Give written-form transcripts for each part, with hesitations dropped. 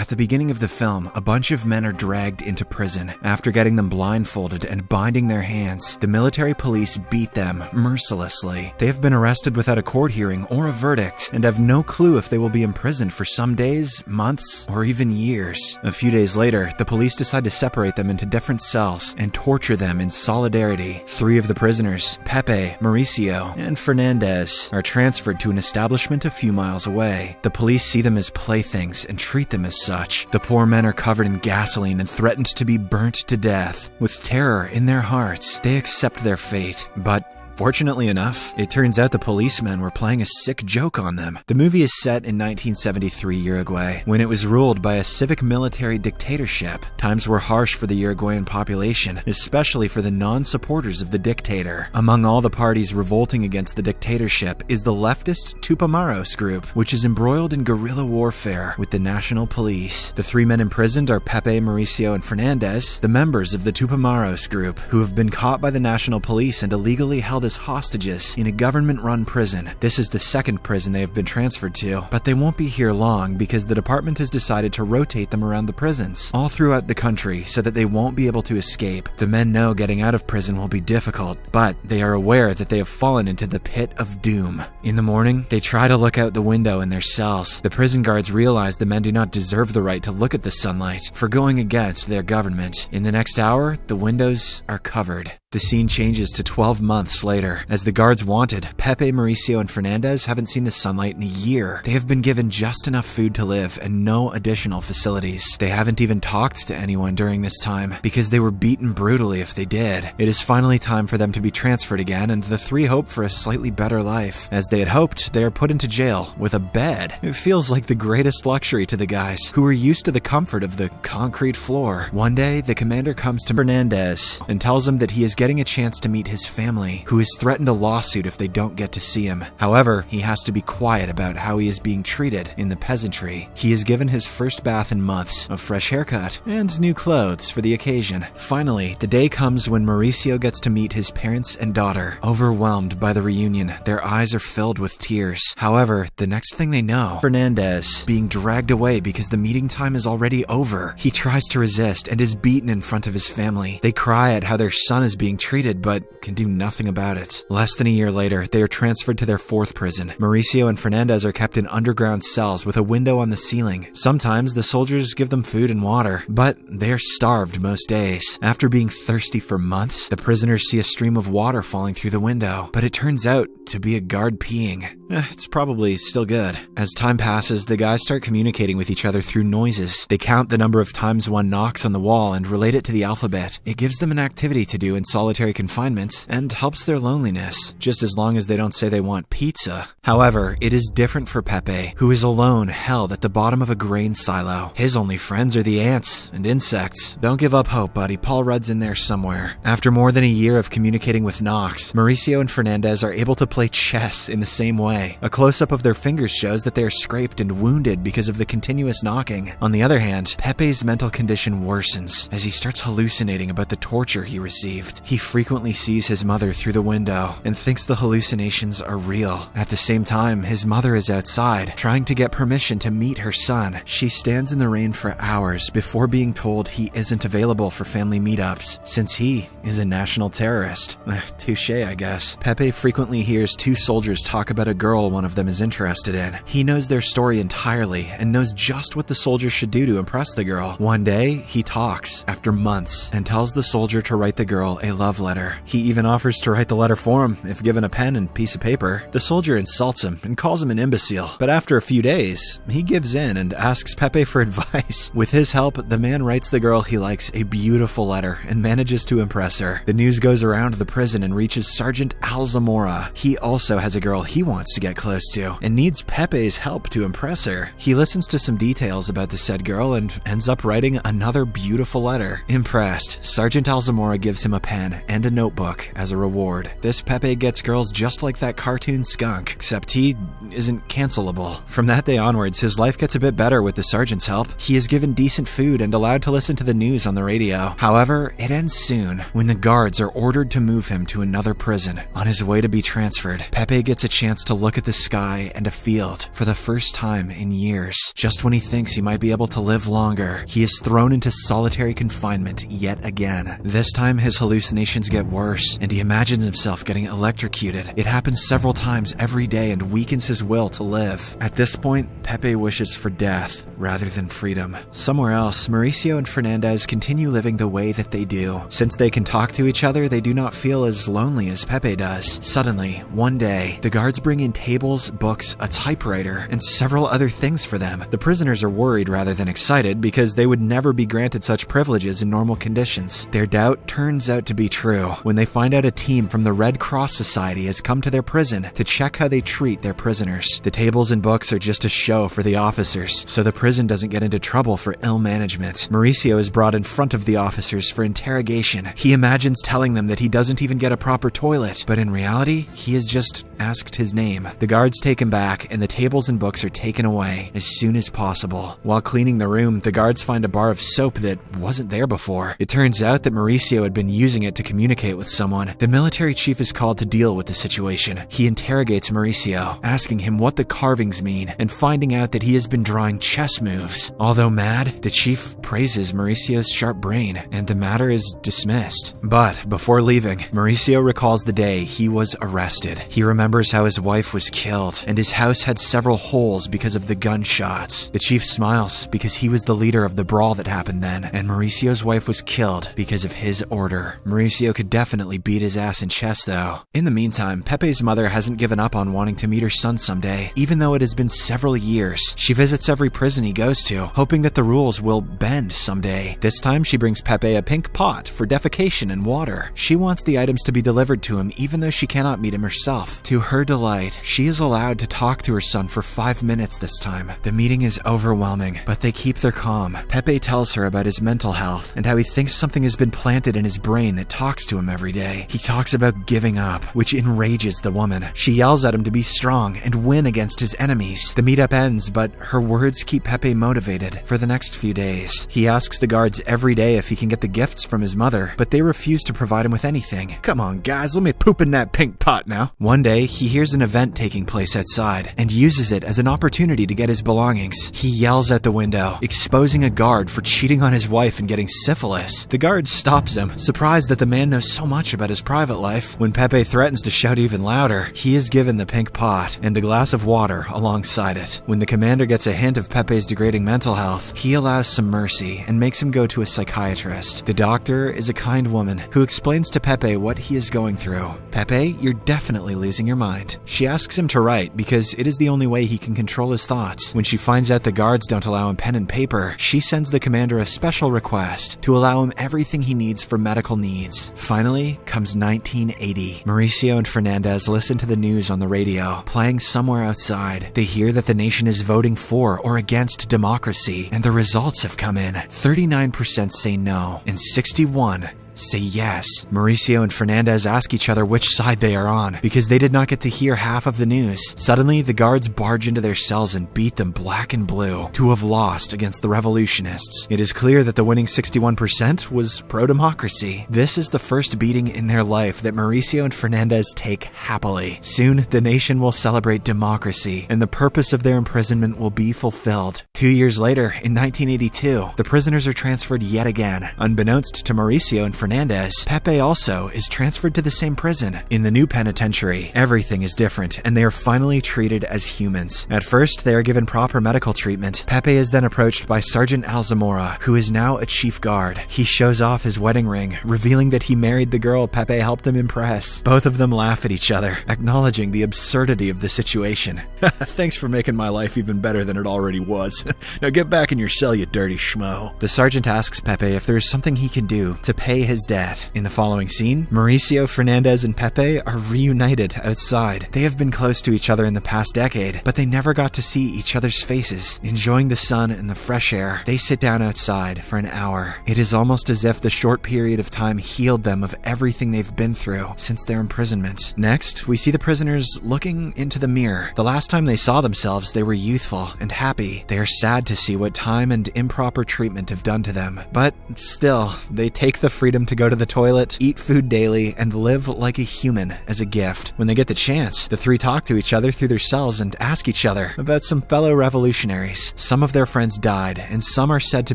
At the beginning of the film, a bunch of men are dragged into prison. After getting them blindfolded and binding their hands, the military police beat them mercilessly. They have been arrested without a court hearing or a verdict, and have no clue if they will be imprisoned for some days, months, or even years. A few days later, the police decide to separate them into different cells and torture them in solidarity. 3 of the prisoners, Pepe, Mauricio, and Fernandez, are transferred to an establishment a few miles away. The police see them as playthings and treat them as such. The poor men are covered in gasoline and threatened to be burnt to death. With terror in their hearts, they accept their fate. But fortunately enough, it turns out the policemen were playing a sick joke on them. The movie is set in 1973 Uruguay, when it was ruled by a civic military dictatorship. Times were harsh for the Uruguayan population, especially for the non-supporters of the dictator. Among all the parties revolting against the dictatorship is the leftist Tupamaros group, which is embroiled in guerrilla warfare with the national police. The 3 men imprisoned are Pepe, Mauricio, and Fernandez, the members of the Tupamaros group, who have been caught by the national police and illegally held as hostages in a government-run prison. This is the 2nd prison they have been transferred to, but they won't be here long because the department has decided to rotate them around the prisons all throughout the country so that they won't be able to escape. The men know getting out of prison will be difficult, but they are aware that they have fallen into the pit of doom. In the morning, they try to look out the window in their cells. The prison guards realize the men do not deserve the right to look at the sunlight for going against their government. In the next hour, the windows are covered. The scene changes to 12 months later. As the guards wanted, Pepe, Mauricio, and Fernandez haven't seen the sunlight in a year. They have been given just enough food to live and no additional facilities. They haven't even talked to anyone during this time because they were beaten brutally if they did. It is finally time for them to be transferred again, and the 3 hope for a slightly better life. As they had hoped, they are put into jail with a bed. It feels like the greatest luxury to the guys, who are used to the comfort of the concrete floor. One day, the commander comes to Fernandez and tells him that he is getting a chance to meet his family, who has threatened a lawsuit if they don't get to see him. However, he has to be quiet about how he is being treated in the peasantry. He is given his first bath in months, a fresh haircut, and new clothes for the occasion. Finally, the day comes when Mauricio gets to meet his parents and daughter. Overwhelmed by the reunion, their eyes are filled with tears. However, the next thing they know, Fernandez being dragged away because the meeting time is already over. He tries to resist and is beaten in front of his family. They cry at how their son is being treated, but can do nothing about it. Less than a year later, they are transferred to their 4th prison. Mauricio and Fernandez are kept in underground cells with a window on the ceiling. Sometimes the soldiers give them food and water, but they are starved most days. After being thirsty for months, the prisoners see a stream of water falling through the window, but it turns out to be a guard peeing. It's probably still good. As time passes, the guys start communicating with each other through noises. They count the number of times one knocks on the wall and relate it to the alphabet. It gives them an activity to do in solitary confinement and helps their loneliness, just as long as they don't say they want pizza. However, it is different for Pepe, who is alone, held at the bottom of a grain silo. His only friends are the ants and insects. Don't give up hope, buddy. Paul Rudd's in there somewhere. After more than a year of communicating with knocks, Mauricio and Fernandez are able to play chess in the same way. A close-up of their fingers shows that they are scraped and wounded because of the continuous knocking. On the other hand, Pepe's mental condition worsens as he starts hallucinating about the torture he received. He frequently sees his mother through the window and thinks the hallucinations are real. At the same time, his mother is outside, trying to get permission to meet her son. She stands in the rain for hours before being told he isn't available for family meetups, since he is a national terrorist. Touché, I guess. Pepe frequently hears 2 soldiers talk about a girl one of them is interested in. He knows their story entirely and knows just what the soldier should do to impress the girl. One day, he talks, after months, and tells the soldier to write the girl a love letter. He even offers to write the letter for him if given a pen and piece of paper. The soldier insults him and calls him an imbecile, but after a few days, he gives in and asks Pepe for advice. With his help, the man writes the girl he likes a beautiful letter and manages to impress her. The news goes around the prison and reaches Sergeant Alzamora. He also has a girl he wants to get close to and needs Pepe's help to impress her. He listens to some details about the said girl and ends up writing another beautiful letter. Impressed, Sergeant Alzamora gives him a pen and a notebook as a reward. This Pepe gets girls just like that cartoon skunk, except he isn't cancelable. From that day onwards, his life gets a bit better with the sergeant's help. He is given decent food and allowed to listen to the news on the radio. However, it ends soon when the guards are ordered to move him to another prison. On his way to be transferred, Pepe gets a chance to look at the sky and a field for the first time in years. Just when he thinks he might be able to live longer, he is thrown into solitary confinement yet again. This time his hallucinations get worse, and he imagines himself getting electrocuted. It happens several times every day and weakens his will to live. At this point, Pepe wishes for death rather than freedom. Somewhere else, Mauricio and Fernandez continue living the way that they do. Since they can talk to each other, they do not feel as lonely as Pepe does. Suddenly, one day, the guards bring in tables, books, a typewriter, and several other things for them. The prisoners are worried rather than excited because they would never be granted such privileges in normal conditions. Their doubt turns out to be true when they find out a team from the Red Cross Society has come to their prison to check how they treat their prisoners. The tables and books are just a show for the officers, so the prison doesn't get into trouble for ill management. Mauricio is brought in front of the officers for interrogation. He imagines telling them that he doesn't even get a proper toilet, but in reality, he has just asked his name. The guards take him back, and the tables and books are taken away as soon as possible. While cleaning the room, the guards find a bar of soap that wasn't there before. It turns out that Mauricio had been using it to communicate with someone. The military chief is called to deal with the situation. He interrogates Mauricio, asking him what the carvings mean, and finding out that he has been drawing chess moves. Although mad, the chief praises Mauricio's sharp brain, and the matter is dismissed. But before leaving, Mauricio recalls the day he was arrested. He remembers how his wife was killed, and his house had several holes because of the gunshots. The chief smiles because he was the leader of the brawl that happened then, and Mauricio's wife was killed because of his order. Mauricio could definitely beat his ass in chess, though. In the meantime, Pepe's mother hasn't given up on wanting to meet her son someday, even though it has been several years. She visits every prison he goes to, hoping that the rules will bend someday. This time, she brings Pepe a pink pot for defecation and water. She wants the items to be delivered to him, even though she cannot meet him herself. To her delight, she is allowed to talk to her son for 5 minutes this time. The meeting is overwhelming, but they keep their calm. Pepe tells her about his mental health and how he thinks something has been planted in his brain that talks to him every day. He talks about giving up, which enrages the woman. She yells at him to be strong and win against his enemies. The meetup ends, but her words keep Pepe motivated for the next few days. He asks the guards every day if he can get the gifts from his mother, but they refuse to provide him with anything. Come on, guys, let me poop in that pink pot now. One day, he hears an event taking place outside and uses it as an opportunity to get his belongings. He yells out the window, exposing a guard for cheating on his wife and getting syphilis. The guard stops him, surprised that the man knows so much about his private life. When Pepe threatens to shout even louder, he is given the pink pot and a glass of water alongside it. When the commander gets a hint of Pepe's degrading mental health, he allows some mercy and makes him go to a psychiatrist. The doctor is a kind woman who explains to Pepe what he is going through. Pepe, you're definitely losing your mind. She asks him to write because it is the only way he can control his thoughts. When she finds out the guards don't allow him pen and paper, she sends the commander a special request to allow him everything he needs for medical needs. Finally comes 1980. Mauricio and Fernandez listen to the news on the radio, playing somewhere outside. They hear that the nation is voting for or against democracy, and the results have come in. 39% say no, and 61% say yes. Mauricio and Fernandez ask each other which side they are on, because they did not get to hear half of the news. Suddenly, the guards barge into their cells and beat them black and blue to have lost against the revolutionists. It is clear that the winning 61% was pro-democracy. This is the first beating in their life that Mauricio and Fernandez take happily. Soon, the nation will celebrate democracy, and the purpose of their imprisonment will be fulfilled. 2 years later, in 1982, the prisoners are transferred yet again. Unbeknownst to Mauricio and Fernandez, Pepe also is transferred to the same prison. In the new penitentiary, everything is different, and they are finally treated as humans. At first, they are given proper medical treatment. Pepe is then approached by Sergeant Alzamora, who is now a chief guard. He shows off his wedding ring, revealing that he married the girl Pepe helped him impress. Both of them laugh at each other, acknowledging the absurdity of the situation. Thanks for making my life even better than it already was. Now get back in your cell, you dirty schmo. The sergeant asks Pepe if there is something he can do to pay his debt. In the following scene, Mauricio, Fernandez, and Pepe are reunited outside. They have been close to each other in the past decade, but they never got to see each other's faces. Enjoying the sun and the fresh air, they sit down outside for an hour. It is almost as if the short period of time healed them of everything they've been through since their imprisonment. Next, we see the prisoners looking into the mirror. The last time they saw themselves, they were youthful and happy. They are sad to see what time and improper treatment have done to them, but still, they take the freedom freedom to go to the toilet, eat food daily, and live like a human as a gift. When they get the chance, the three talk to each other through their cells and ask each other about some fellow revolutionaries. Some of their friends died, and some are said to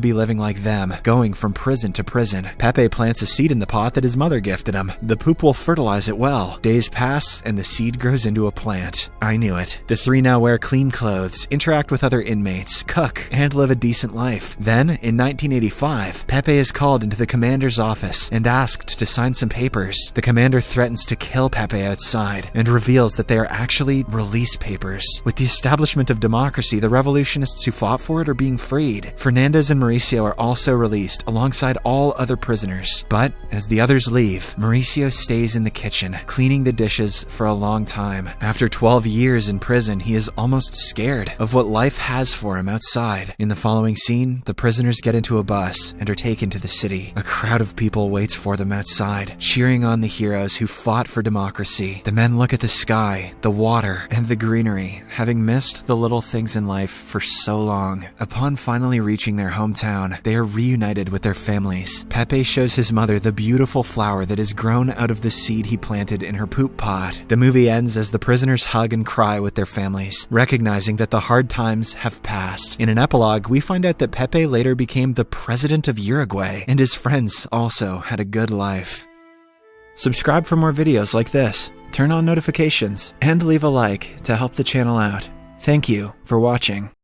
be living like them, going from prison to prison. Pepe plants a seed in the pot that his mother gifted him. The poop will fertilize it well. Days pass, and the seed grows into a plant. I knew it. The three now wear clean clothes, interact with other inmates, cook, and live a decent life. Then, in 1985, Pepe is called into the commander's office and asked to sign some papers. The commander threatens to kill Pepe outside and reveals that they are actually release papers. With the establishment of democracy, the revolutionists who fought for it are being freed. Fernandez and Mauricio are also released alongside all other prisoners. But as the others leave, Mauricio stays in the kitchen, cleaning the dishes for a long time. After 12 years in prison, he is almost scared of what life has for him outside. In the following scene, the prisoners get into a bus and are taken to the city. A crowd of people waits for them outside, cheering on the heroes who fought for democracy. The men look at the sky, the water, and the greenery, having missed the little things in life for so long. Upon finally reaching their hometown, they are reunited with their families. Pepe shows his mother the beautiful flower that has grown out of the seed he planted in her poop pot. The movie ends as the prisoners hug and cry with their families, recognizing that the hard times have passed. In an epilogue, we find out that Pepe later became the president of Uruguay, and his friends also had a good life. Subscribe for more videos like this, turn on notifications, and leave a like to help the channel out. Thank you for watching.